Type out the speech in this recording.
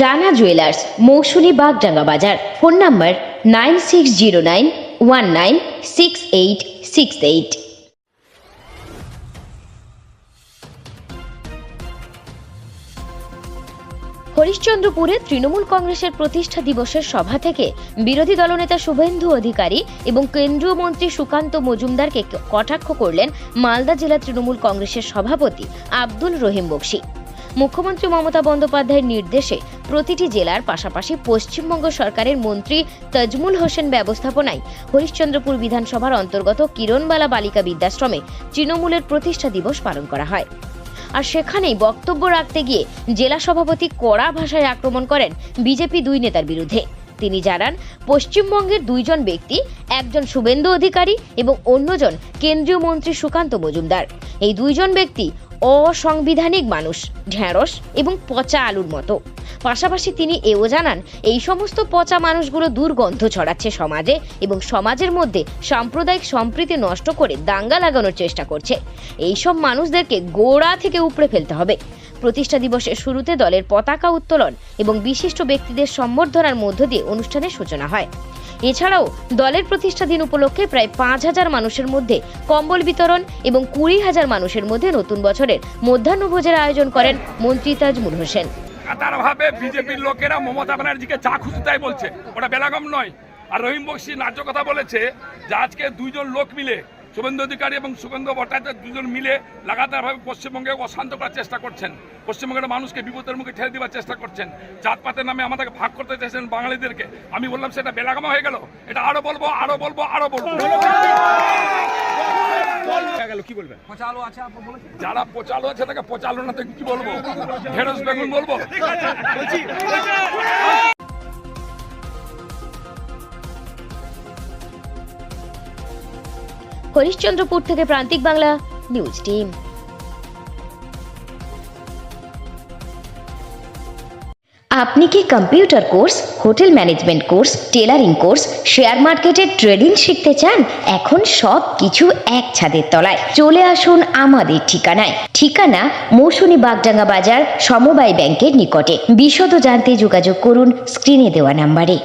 Rana jewellers, মৌসুমী বাগডাঙ্গা বাজার। Phone number 9609196868। হরিশ্চন্দ্রপুরে Trinamool কংগ্রেসের প্রতিষ্ঠা দিবসের সভা থেকে বিরোধী দলনেতা শুভেন্দু অধিকারী এবং কেন্দ্রীয় মন্ত্রী সুকান্ত মজুমদারকে কটাক্ষ করলেন মালদা জেলা তৃণমূল কংগ্রেসের সভাপতি আব্দুল রহিম বক্সী। মুখ্যমন্ত্রী মমতা বন্দ্যোপাধ্যায়ের নির্দেশে প্রতিটি জেলার পাশাপাশি পশ্চিমবঙ্গ সরকারের মন্ত্রী তাজমুল হোসেন ব্যবস্থাপনায় হরিশ্চন্দ্রপুর বিধানসভার অন্তর্গত কিরণবালা বালিকা বিদ্যাশ্রমে তৃণমূলের প্রতিষ্ঠা দিবস পালন করা হয়। আর সেখানেই বক্তব্য রাখতে গিয়ে জেলা সভাপতি কড়া ভাষায় আক্রমণ করেন বিজেপি দুই নেতার বিরুদ্ধে। তিনি জানান, পশ্চিমবঙ্গের দুইজন ব্যক্তি, একজন শুভেন্দু অধিকারী এবং অন্যজন কেন্দ্রীয় মন্ত্রী সুকান্ত মজুমদার, এই দুইজন ব্যক্তি অসাংবিধানিক মানুষ, ঢ্যাঁড়স এবং পচা আলুর মতো। পাশাপাশি তিনি এও জানান, এই সমস্ত পচা মানুষগুলো দুর্গন্ধ ছড়াচ্ছে সমাজে এবং সমাজের মধ্যে সাম্প্রদায়িক সম্প্রীতি নষ্ট করে দাঙ্গা লাগানোর চেষ্টা করছে। এইসব মানুষদেরকে গোড়া থেকে উপড়ে ফেলতে হবে। প্রতিষ্ঠা দিবসের শুরুতে দলের পতাকা উত্তোলন এবং বিশিষ্ট ব্যক্তিদের সম্বর্ধনার মধ্য দিয়ে অনুষ্ঠানের সূচনা হয়। এছাড়াও দলের প্রতিষ্ঠা দিন উপলক্ষে প্রায় ৫,০০০ মানুষের মধ্যে কম্বল বিতরণ এবং ২০,০০০ মানুষের মধ্যে নতুন বছরের মধ্যাহ্নভোজের আয়োজন করেন মন্ত্রী তাজমুল হোসেন। কাতারভাবে বিজেপির লোকেরা মমতা ব্যানার্জিকে চা খুঁজতে তাই বলছে, ওটা বেলাগম নয়। আর রহিম বক্সী ন্যায্য কথা বলেছে যে আজকে দুইজন লোক মিলে, শুভেন্দু অধিকারী এবং সুগন্ধ ভট্টাচার্য, দুজন মিলে লাগাতারভাবে পশ্চিমবঙ্গে অশান্ত করার চেষ্টা করছেন, পশ্চিমবঙ্গের মানুষকে বিপদের মুখে ঠেলে দেওয়ার চেষ্টা করছেন, জাতপাতের নামে আমাদেরকে ভাগ করতে চাইছেন বাঙালিদেরকে। আমি বললাম সেটা বেলাগম হয়ে গেল, এটা আরো বলবো। কি বলবেন? যারা পচালো আছে তাকে পচালো না তো কি বলবো? ঢেঁড়স বেগুন বলবো? হরিশ্চন্দ্রপুর থেকে প্রান্তিক বাংলা নিউজ টিম। আপনি কি computer course, hotel management course, tailoring course, share মার্কেটের ট্রেডিং শিখতে চান? এখন সব কিছু এক ছাদের তলায়। চলে আসুন আমাদের ঠিকানা মৌসুমী বাগডাঙ্গা বাজার, সমবায় ব্যাংকের নিকটে। বিশদ জানতে যোগাযোগ করুন স্ক্রিনে দেওয়া নাম্বারে।